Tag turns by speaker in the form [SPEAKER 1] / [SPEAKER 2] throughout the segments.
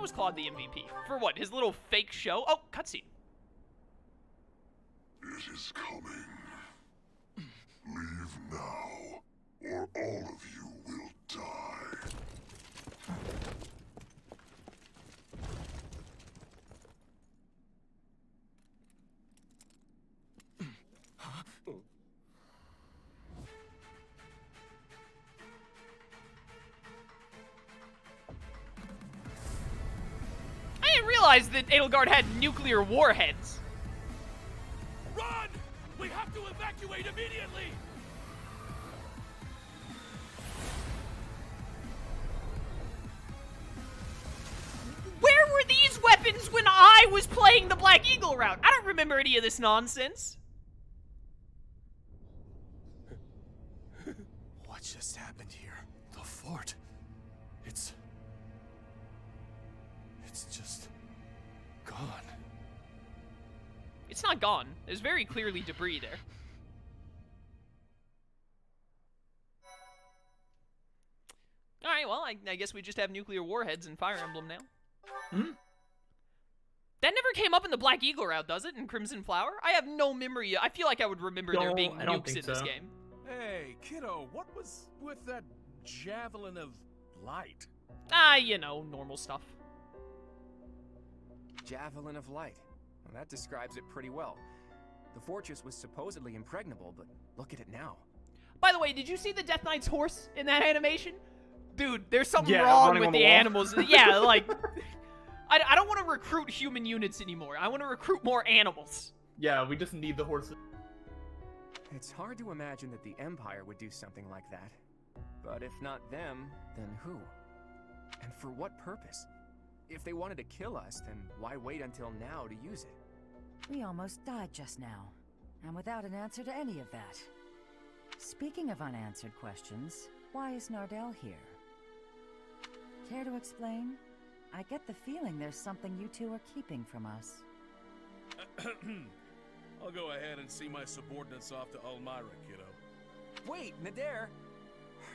[SPEAKER 1] How was Claude the MVP? For what, his little fake show? Oh, cutscene.
[SPEAKER 2] It is coming. Leave now, or all of you will die.
[SPEAKER 1] I didn't realize that Edelgard had nuclear warheads.
[SPEAKER 3] Run! We have to evacuate immediately!
[SPEAKER 1] Where were these weapons when I was playing the Black Eagle route? I don't remember any of this nonsense.
[SPEAKER 3] What just happened here? The fort. It's just gone.
[SPEAKER 1] It's not gone. There's very clearly debris there. Alright, well, I guess we just have nuclear warheads in Fire Emblem now.
[SPEAKER 4] Hmm?
[SPEAKER 1] That never came up in the Black Eagle route, does it? In Crimson Flower? I have no memory. I feel like I would remember there being
[SPEAKER 4] I don't
[SPEAKER 1] nukes in
[SPEAKER 4] think
[SPEAKER 1] this
[SPEAKER 4] so.
[SPEAKER 1] game.
[SPEAKER 3] Hey, kiddo, what was with that Javelin of light?
[SPEAKER 1] Ah, you know, normal stuff.
[SPEAKER 5] Javelin of light. Well, that describes it pretty well. The fortress was supposedly impregnable, but look at it now.
[SPEAKER 1] By the way, did you see the Death Knight's horse in that animation? Dude, there's something
[SPEAKER 4] Yeah,
[SPEAKER 1] wrong
[SPEAKER 4] running
[SPEAKER 1] with
[SPEAKER 4] on the
[SPEAKER 1] the
[SPEAKER 4] wall.
[SPEAKER 1] animals. Yeah, like, I don't want to recruit human units anymore. I want to recruit more animals.
[SPEAKER 4] Yeah, we just need the horses.
[SPEAKER 5] It's hard to imagine that the Empire would do something like that. But if not them, then who? And for what purpose? If they wanted to kill us, then why wait until now to use it?
[SPEAKER 6] We almost died just now, and without an answer to any of that. Speaking of unanswered questions, why is Nardell here? Care to explain? I get the feeling there's something you two are keeping from us.
[SPEAKER 3] I'll go ahead and see my subordinates off to Elmira, kiddo.
[SPEAKER 5] Wait, Nader!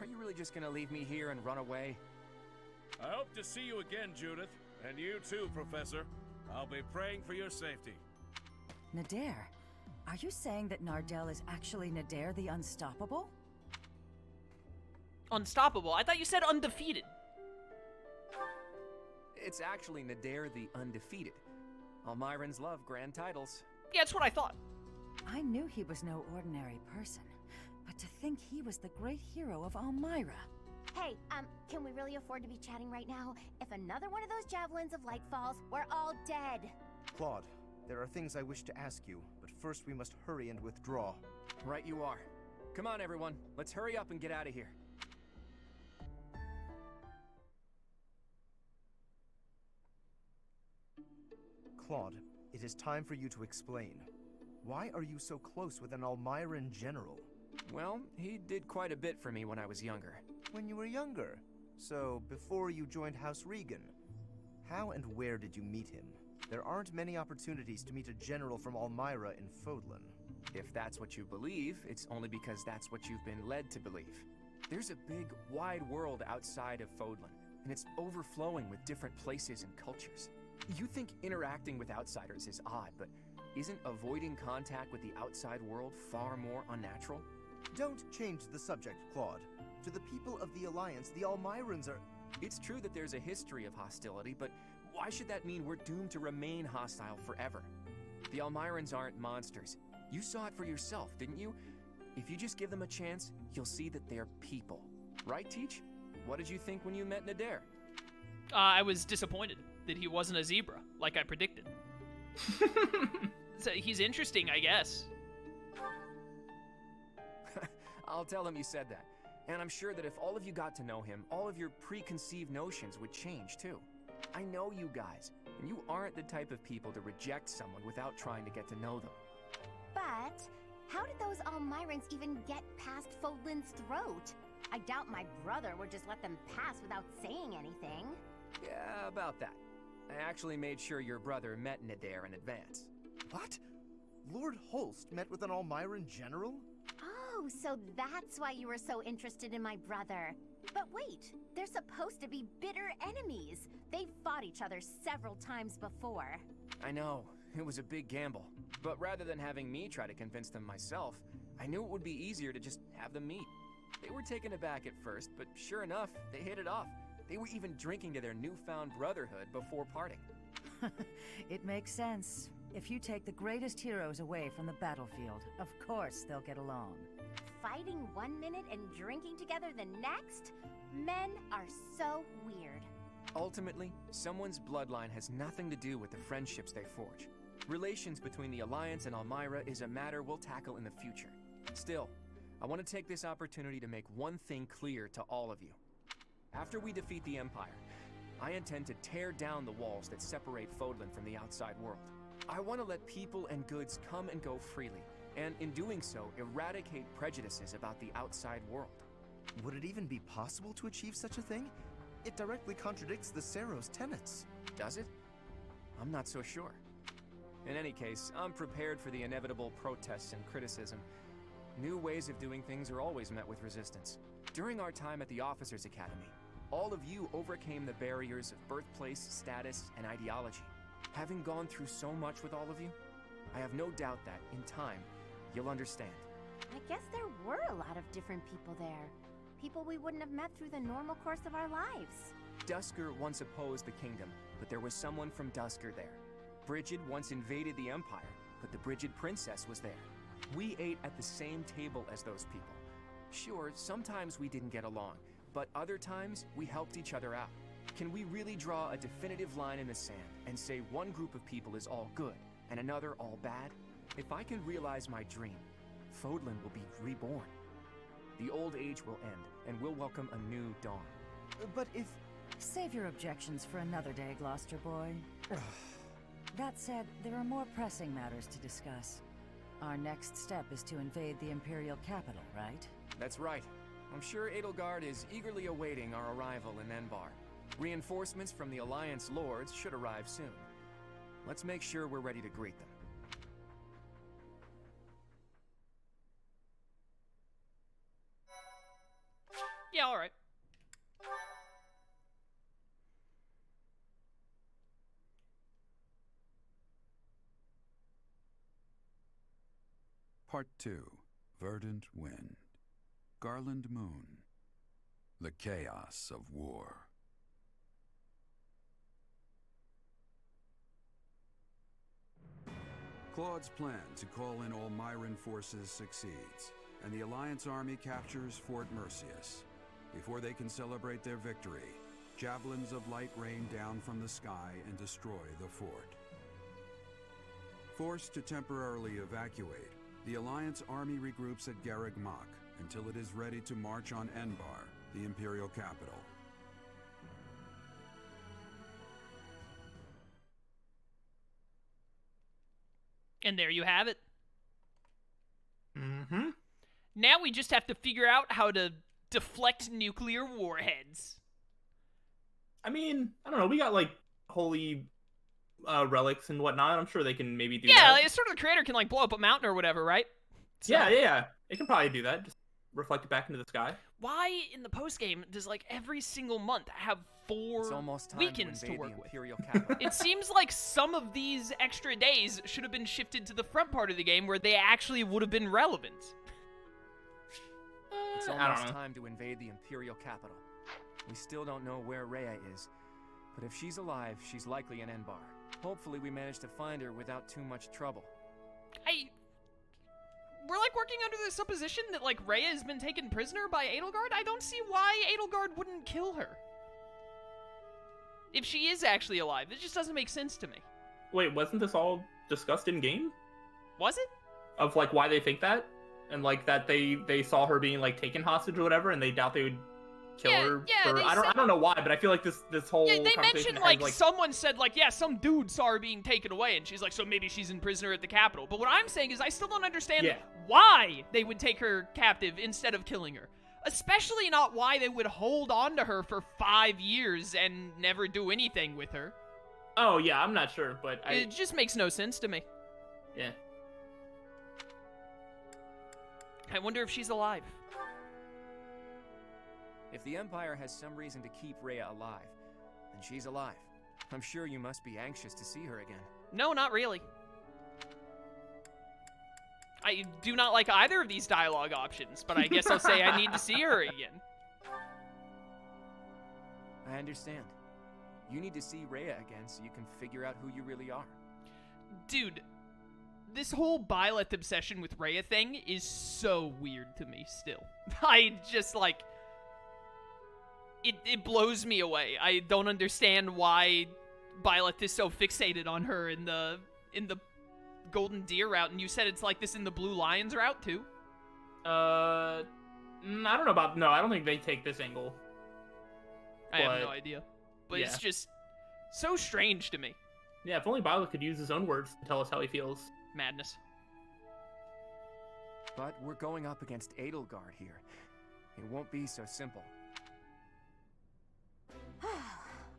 [SPEAKER 5] Are you really just gonna leave me here and run away?
[SPEAKER 3] I hope to see you again, Judith. And you too, Professor. I'll be praying for your safety.
[SPEAKER 6] Nader, are you saying that Nardell is actually Nader the Unstoppable?
[SPEAKER 1] Unstoppable? I thought you said undefeated.
[SPEAKER 5] It's actually Nader the Undefeated. Almirans love grand titles.
[SPEAKER 1] Yeah, that's what I thought.
[SPEAKER 6] I knew he was no ordinary person, but to think he was the great hero of Almira.
[SPEAKER 7] Hey, can we really afford to be chatting right now? If another one of those javelins of light falls, we're all dead.
[SPEAKER 8] Claude, there are things I wish to ask you, but first we must hurry and withdraw.
[SPEAKER 5] Right you are. Come on, everyone. Let's hurry up and get out of here.
[SPEAKER 8] Claude, it is time for you to explain. Why are you so close with an Almiran general?
[SPEAKER 5] Well, he did quite a bit for me when I was younger.
[SPEAKER 8] When you were younger? So, before you joined House Regan? How and where did you meet him? There aren't many opportunities to meet a general from Almira in Fódlan.
[SPEAKER 5] If that's what you believe, it's only because that's what you've been led to believe. There's a big, wide world outside of Fódlan, and it's overflowing with different places and cultures. You think interacting with outsiders is odd, but isn't avoiding contact with the outside world far more unnatural?
[SPEAKER 8] Don't change the subject, Claude. To the people of the Alliance, the Almirans are...
[SPEAKER 5] It's true that there's a history of hostility, but why should that mean we're doomed to remain hostile forever? The Almirans aren't monsters. You saw it for yourself, didn't you? If you just give them a chance, you'll see that they're people. Right, Teach? What did you think when you met Nader?
[SPEAKER 1] I was disappointed that he wasn't a zebra, like I predicted. So he's interesting, I guess.
[SPEAKER 5] I'll tell him you said that. And I'm sure that if all of you got to know him, all of your preconceived notions would change too. I know you guys, and you aren't the type of people to reject someone without trying to get to know them.
[SPEAKER 7] But how did those Almirans even get past Fódlan's throat? I doubt my brother would just let them pass without saying anything.
[SPEAKER 5] Yeah, about that. I actually made sure your brother met Nader in advance.
[SPEAKER 8] What? Lord Holst met with an Almiran general?
[SPEAKER 7] Oh, Oh, so that's why you were so interested in my brother. But wait, they're supposed to be bitter enemies. They've fought each other several times before.
[SPEAKER 5] I know, it was a big gamble. But rather than having me try to convince them myself, I knew it would be easier to just have them meet. They were taken aback at first, but sure enough, they hit it off. They were even drinking to their newfound brotherhood before parting.
[SPEAKER 6] It makes sense. If you take the greatest heroes away from the battlefield, of course they'll get along.
[SPEAKER 7] Fighting 1 minute and drinking together the next? Men are so weird.
[SPEAKER 5] Ultimately, someone's bloodline has nothing to do with the friendships they forge. Relations between the Alliance and Elmyra is a matter we'll tackle in the future. Still, I want to take this opportunity to make one thing clear to all of you. After we defeat the Empire, I intend to tear down the walls that separate Fódlan from the outside world. I want to let people and goods come and go freely, and in doing so, eradicate prejudices about the outside world.
[SPEAKER 8] Would it even be possible to achieve such a thing? It directly contradicts the Sero's tenets.
[SPEAKER 5] Does it? I'm not so sure. In any case, I'm prepared for the inevitable protests and criticism. New ways of doing things are always met with resistance. During our time at the Officers' Academy, all of you overcame the barriers of birthplace, status, and ideology. Having gone through so much with all of you, I have no doubt that, in time, you'll understand.
[SPEAKER 7] I guess there were a lot of different people there. People we wouldn't have met through the normal course of our lives.
[SPEAKER 5] Duscur once opposed the kingdom, but there was someone from Duscur there. Brigid once invaded the Empire, but the Brigid princess was there. We ate at the same table as those people. Sure, sometimes we didn't get along, but other times we helped each other out. Can we really draw a definitive line in the sand and say one group of people is all good and another all bad? If I can realize my dream, Fódlan will be reborn. The old age will end, and we'll welcome a new dawn.
[SPEAKER 8] But if...
[SPEAKER 6] Save your objections for another day, Gloucester boy. That said, there are more pressing matters to discuss. Our next step is to invade the Imperial capital, right?
[SPEAKER 5] That's right. I'm sure Edelgard is eagerly awaiting our arrival in Enbar. Reinforcements from the Alliance Lords should arrive soon. Let's make sure we're ready to greet them.
[SPEAKER 1] Yeah, alright.
[SPEAKER 9] Part 2. Verdant Wind. Garland Moon. The Chaos of War. Claude's plan to call in all Myran forces succeeds, and the Alliance army captures Fort Merceus. Before they can celebrate their victory, javelins of light rain down from the sky and destroy the fort. Forced to temporarily evacuate, the Alliance army regroups at Garreg Mach until it is ready to march on Enbar, the Imperial capital.
[SPEAKER 1] And there you have it.
[SPEAKER 4] Mm-hmm.
[SPEAKER 1] Now we just have to figure out how to deflect nuclear warheads.
[SPEAKER 4] I mean, I don't know. We got, like, holy relics and whatnot. I'm sure they can maybe do that.
[SPEAKER 1] Yeah, like, sort of the creator can, like, blow up a mountain or whatever, right? So,
[SPEAKER 4] Yeah. It can probably do that. Just reflect it back into the sky.
[SPEAKER 1] Why, in the postgame, does, like, every single month have 4
[SPEAKER 5] It's almost time
[SPEAKER 1] weekends
[SPEAKER 5] to
[SPEAKER 1] to
[SPEAKER 5] invade
[SPEAKER 1] work
[SPEAKER 5] the
[SPEAKER 1] with?
[SPEAKER 5] Imperial capital.
[SPEAKER 1] It seems like some of these extra days should have been shifted to the front part of the game where they actually would have been relevant.
[SPEAKER 5] It's
[SPEAKER 4] I don't
[SPEAKER 5] almost
[SPEAKER 4] know.
[SPEAKER 5] time to invade the Imperial capital. We still don't know where Rhea is, but if she's alive, she's likely in Enbar. Hopefully we manage to find her without too much trouble.
[SPEAKER 1] We're, like, working under the supposition that, like, Rhea has been taken prisoner by Edelgard? I don't see why Edelgard wouldn't kill her. If she is actually alive, it just doesn't make sense to me.
[SPEAKER 4] Wait, wasn't this all discussed in game?
[SPEAKER 1] Was it?
[SPEAKER 4] Of, like, why they think that? And, like, that they saw her being, like, taken hostage or whatever, and they doubt they would kill her for...
[SPEAKER 1] they
[SPEAKER 4] I don't know why, but I feel like this whole
[SPEAKER 1] Yeah, they
[SPEAKER 4] conversation
[SPEAKER 1] mentioned,
[SPEAKER 4] has,
[SPEAKER 1] like, someone said, like, yeah, some dude saw her being taken away, and she's like, so maybe she's in prisoner at the Capitol. But what I'm saying is I still don't understand why they would take her captive instead of killing her. Especially not why they would hold on to her for 5 years and never do anything with her.
[SPEAKER 4] Oh, yeah, I'm not sure, but
[SPEAKER 1] It just makes no sense to me.
[SPEAKER 4] Yeah.
[SPEAKER 1] I wonder if she's alive.
[SPEAKER 5] If the Empire has some reason to keep Rhea alive, then she's alive. I'm sure you must be anxious to see her again.
[SPEAKER 1] No, not really. I do not like either of these dialogue options, but I guess I'll say I need to see her again.
[SPEAKER 5] I understand. You need to see Rhea again so you can figure out who you really are.
[SPEAKER 1] Dude, this whole Byleth obsession with Rhea thing is so weird to me still. I just, like... It blows me away. I don't understand why Byleth is so fixated on her in the Golden Deer route, and you said it's like this in the Blue Lions route, too?
[SPEAKER 4] I don't know about... No, I don't think they take this angle.
[SPEAKER 1] I have no idea. But
[SPEAKER 4] yeah.
[SPEAKER 1] It's just so strange to me.
[SPEAKER 4] Yeah, if only Byleth could use his own words to tell us how he feels.
[SPEAKER 1] Madness.
[SPEAKER 5] But we're going up against Edelgard here. It won't be so simple.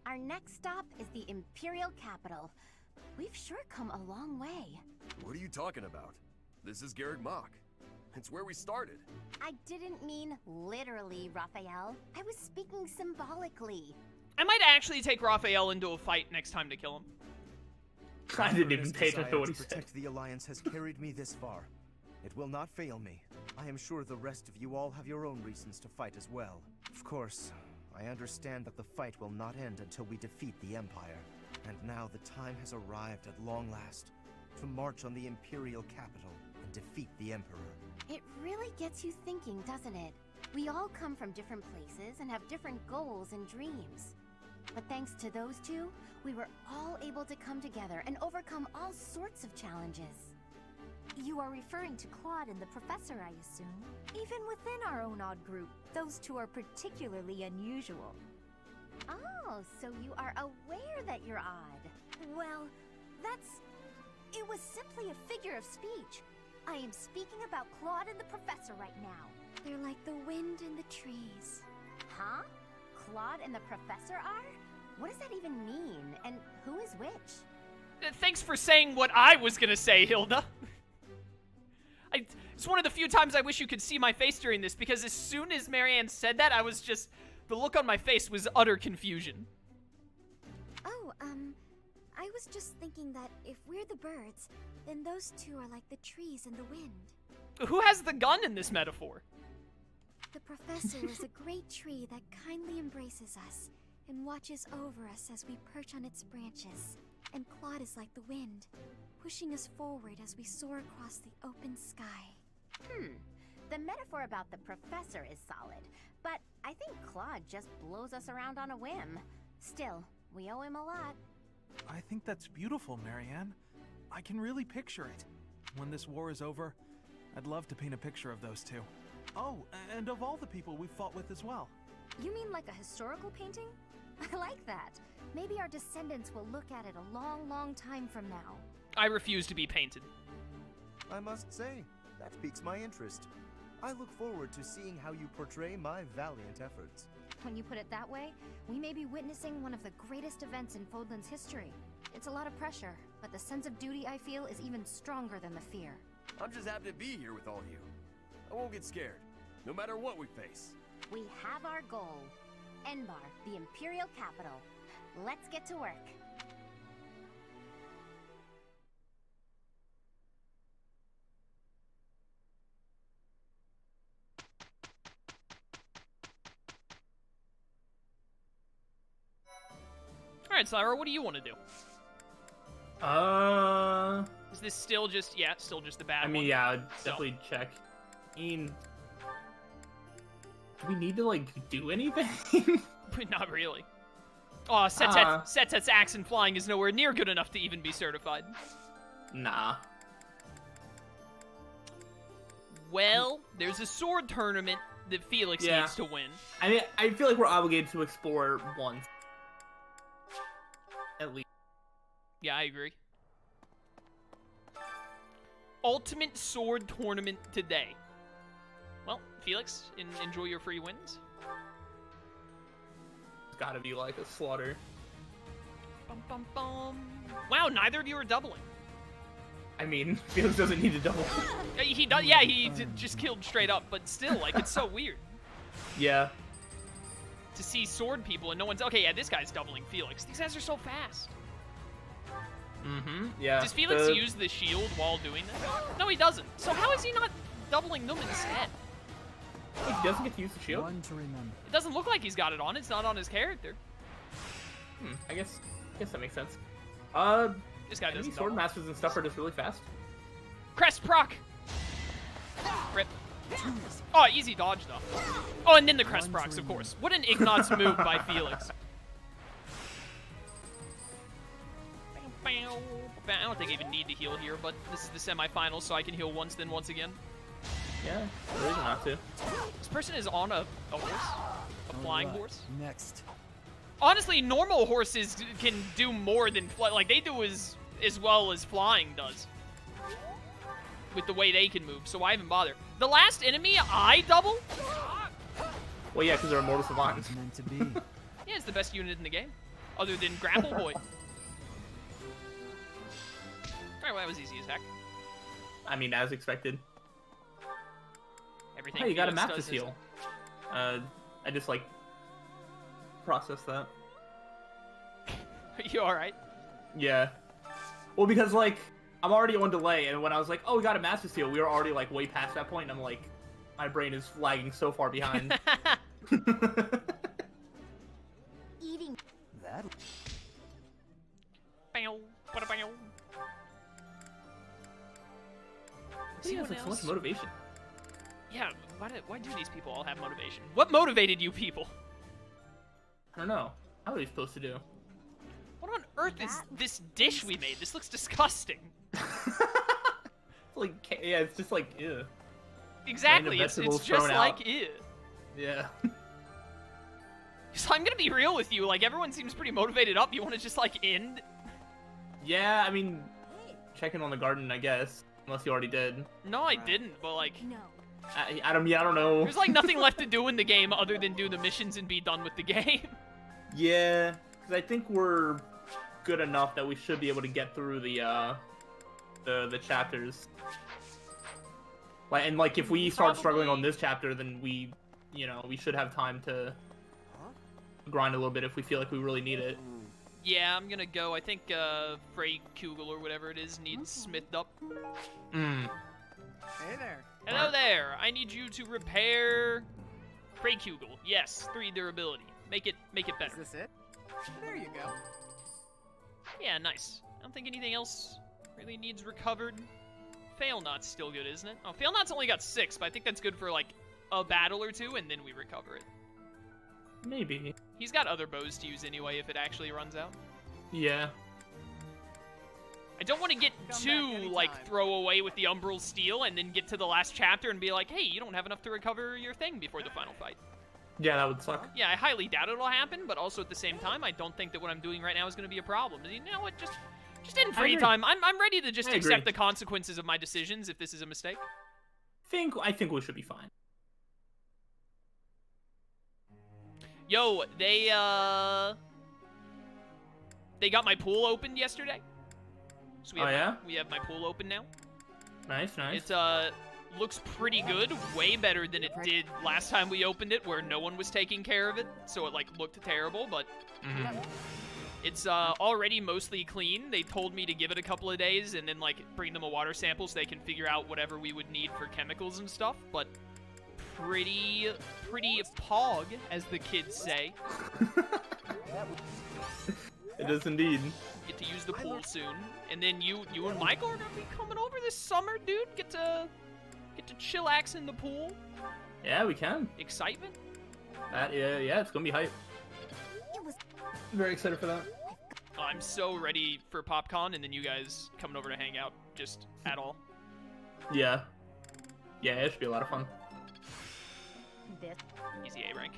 [SPEAKER 7] Our next stop is the Imperial capital. We've sure come a long way.
[SPEAKER 10] What are you talking about? This is Garreg Mach. It's where we started.
[SPEAKER 7] I didn't mean literally, Raphael. I was speaking symbolically.
[SPEAKER 1] I might actually take Raphael into a fight next time to kill him.
[SPEAKER 4] I didn't even pay attention to what he said.
[SPEAKER 8] Protect the Alliance has carried me this far. It will not fail me. I am sure the rest of you all have your own reasons to fight as well. Of course, I understand that the fight will not end until we defeat the Empire. And now the time has arrived at long last to march on the Imperial capital and defeat the Emperor.
[SPEAKER 7] It really gets you thinking, doesn't it? We all come from different places and have different goals and dreams. But thanks to those two, we were all able to come together and overcome all sorts of challenges.
[SPEAKER 11] You are referring to Claude and the Professor, I assume? Even within our own odd group, those two are particularly unusual.
[SPEAKER 7] Oh, so you are aware that you're odd.
[SPEAKER 11] Well, it was simply a figure of speech. I am speaking about Claude and the Professor right now. They're like the wind in the trees.
[SPEAKER 7] Huh? Claude and the Professor are? What does that even mean? And who is which?
[SPEAKER 1] Thanks for saying what I was gonna say, Hilda. It's one of the few times I wish you could see my face during this, because as soon as Marianne said that, I was just... The look on my face was utter confusion.
[SPEAKER 11] Oh, I was just thinking that if we're the birds, then those two are like the trees and the wind.
[SPEAKER 1] Who has the gun in this metaphor?
[SPEAKER 11] The Professor is a great tree that kindly embraces us and watches over us as we perch on its branches. And Claude is like the wind, pushing us forward as we soar across the open sky.
[SPEAKER 7] The metaphor about the Professor is solid, but I think Claude just blows us around on a whim. Still, we owe him a lot.
[SPEAKER 12] I think that's beautiful, Marianne. I can really picture it. When this war is over, I'd love to paint a picture of those two. Oh, and of all the people we've fought with as well.
[SPEAKER 11] You mean like a historical painting?
[SPEAKER 7] I like that. Maybe our descendants will look at it a long, long time from now.
[SPEAKER 1] I refuse to be painted.
[SPEAKER 8] I must say, that piques my interest. I look forward to seeing how you portray my valiant efforts.
[SPEAKER 11] When you put it that way, we may be witnessing one of the greatest events in Fódlan's history. It's a lot of pressure, but the sense of duty I feel is even stronger than the fear.
[SPEAKER 10] I'm just happy to be here with all of you. I won't get scared, no matter what we face.
[SPEAKER 7] We have our goal. Enbar, the Imperial capital. Let's get to work.
[SPEAKER 1] Alright, Syra, what do you want to do? Is this still just... Yeah, still just the bad one.
[SPEAKER 4] I mean, yeah, I'd definitely check. I mean... Do we need to, like, do anything?
[SPEAKER 1] Not really. Oh, Setet's axe and flying is nowhere near good enough to even be certified.
[SPEAKER 4] Nah.
[SPEAKER 1] Well, there's a sword tournament that Felix needs to win.
[SPEAKER 4] I mean, I feel like we're obligated to explore once. At least.
[SPEAKER 1] Yeah, I agree. Ultimate sword tournament today. Well, Felix, enjoy your free wins.
[SPEAKER 4] It's gotta be like a slaughter.
[SPEAKER 1] Bum, bum, bum. Wow, neither of you are doubling.
[SPEAKER 4] I mean, Felix doesn't need to double.
[SPEAKER 1] He does. Yeah, he just killed straight up. But still, like, it's so weird.
[SPEAKER 4] Yeah.
[SPEAKER 1] To see sword people and no one's... Okay, yeah, this guy's doubling Felix. These guys are so fast.
[SPEAKER 4] Mm-hmm, yeah.
[SPEAKER 1] Does Felix use the shield while doing this? No, he doesn't. So how is he not doubling them instead?
[SPEAKER 4] He doesn't get to use the shield?
[SPEAKER 6] One to remember.
[SPEAKER 1] It doesn't look like he's got it on. It's not on his character.
[SPEAKER 4] I guess that makes sense.
[SPEAKER 1] This guy doesn't
[SPEAKER 4] sword
[SPEAKER 1] double.
[SPEAKER 4] masters and stuff are just really fast.
[SPEAKER 1] Crest proc! Rip. Oh, easy dodge, though. Oh, and then the crest procs, of course. What an Ignatz move by Felix. I don't think I even need to heal here, but this is the semifinals, so I can heal once, then once again.
[SPEAKER 4] Yeah, no reason not to.
[SPEAKER 1] This person is on a horse? A flying horse?
[SPEAKER 6] Next.
[SPEAKER 1] Honestly, normal horses can do more than fly. Like, they do as well as flying does. With the way they can move, so why even bother? The last enemy I double?
[SPEAKER 4] Well, yeah, because they're immortal savants.
[SPEAKER 6] Meant to be.
[SPEAKER 1] Yeah, it's the best unit in the game. Other than Grapple Boy. Alright, well, that was easy as heck.
[SPEAKER 4] I mean, as expected.
[SPEAKER 1] Everything
[SPEAKER 4] Hey, you got a
[SPEAKER 1] Felix
[SPEAKER 4] map to
[SPEAKER 1] does is-
[SPEAKER 4] seal. I just, like, processed that.
[SPEAKER 1] You alright?
[SPEAKER 4] Yeah. Well, because, like, I'm already on delay, and when I was like, oh, we got a master seal, we were already, like, way past that point, and I'm like, my brain is lagging so far behind.
[SPEAKER 7] Eating.
[SPEAKER 6] That.
[SPEAKER 1] Bow, bada bow.
[SPEAKER 4] He has, like, so much motivation.
[SPEAKER 1] Yeah, why do these people all have motivation? What motivated you people?
[SPEAKER 4] I don't know. How are we supposed to do?
[SPEAKER 1] What on earth is this dish we made? This looks disgusting.
[SPEAKER 4] Like, yeah, it's just like, ew.
[SPEAKER 1] Exactly, it's just like, ew.
[SPEAKER 4] Yeah.
[SPEAKER 1] So I'm gonna be real with you, like, everyone seems pretty motivated up. You wanna just, like, end?
[SPEAKER 4] Yeah, I mean, check in on the garden, I guess. Unless you already did.
[SPEAKER 1] No, I didn't, but, like...
[SPEAKER 7] No.
[SPEAKER 4] I don't know.
[SPEAKER 1] There's, like, nothing left to do in the game other than do the missions and be done with the game.
[SPEAKER 4] Yeah, because I think we're good enough that we should be able to get through the chapters. Like, and like if we start struggling on this chapter, then we should have time to grind a little bit if we feel like we really need it.
[SPEAKER 1] Yeah, I'm gonna go. I think Frey Kugel or whatever it is needs smithed up.
[SPEAKER 13] Hey there.
[SPEAKER 1] Hello there. I need you to repair Frey Kugel. Yes, 3 durability. Make it better.
[SPEAKER 13] Is this it? There you go.
[SPEAKER 1] Yeah, nice. I don't think anything else really needs recovered. Failnot's still good, isn't it? Oh, Failnot's only got 6, but I think that's good for, like, a battle or 2, and then we recover it.
[SPEAKER 4] Maybe.
[SPEAKER 1] He's got other bows to use anyway if it actually runs out.
[SPEAKER 4] Yeah.
[SPEAKER 1] I don't want to get too, like, throw away with the Umbral Steel and then get to the last chapter and be like, hey, you don't have enough to recover your thing before the final fight.
[SPEAKER 4] Yeah, that would suck.
[SPEAKER 1] Yeah, I highly doubt it'll happen, but also at the same time, I don't think that what I'm doing right now is going to be a problem. You know what, just in free time, I'm ready to just accept the consequences of my decisions if this is a mistake.
[SPEAKER 4] I think we should be fine.
[SPEAKER 1] Yo, they got my pool opened yesterday. So we have my pool open now.
[SPEAKER 4] Nice, nice.
[SPEAKER 1] It looks pretty good, way better than it did last time we opened it, where no one was taking care of it, so it like looked terrible. But it's already mostly clean. They told me to give it a couple of days and then like bring them a water sample so they can figure out whatever we would need for chemicals and stuff. But pretty pog, as the kids say.
[SPEAKER 4] It is indeed.
[SPEAKER 1] Get to use the pool soon, and then you and Michael are gonna be coming over this summer, dude. Get to chillax in the pool.
[SPEAKER 4] Yeah, we can.
[SPEAKER 1] Excitement.
[SPEAKER 4] Yeah, it's gonna be hype. Very excited for that.
[SPEAKER 1] I'm so ready for PopCon, and then you guys coming over to hang out, just at all.
[SPEAKER 4] Yeah, it should be a lot of fun.
[SPEAKER 1] Easy A rank.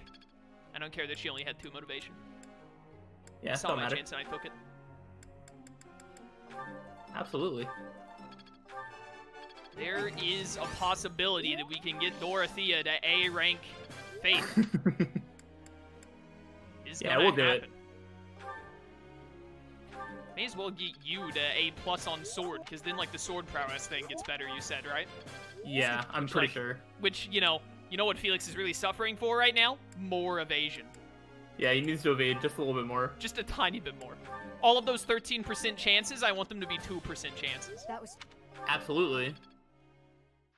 [SPEAKER 1] I don't care that she only had 2 motivation.
[SPEAKER 4] Yeah,
[SPEAKER 1] I saw
[SPEAKER 4] don't
[SPEAKER 1] my
[SPEAKER 4] matter.
[SPEAKER 1] chance and I took it.
[SPEAKER 4] Absolutely.
[SPEAKER 1] There is a possibility that we can get Dorothea to A rank Faith.
[SPEAKER 4] Yeah, we'll do it.
[SPEAKER 1] May as well get you to A+ on sword, because then, like, the sword prowess thing gets better, you said, right?
[SPEAKER 4] Yeah, I'm pretty sure.
[SPEAKER 1] Which, you know what Felix is really suffering for right now? More evasion.
[SPEAKER 4] Yeah, he needs to evade just a little bit more.
[SPEAKER 1] Just a tiny bit more. All of those 13% chances, I want them to be 2% chances.
[SPEAKER 7] That was...
[SPEAKER 4] Absolutely.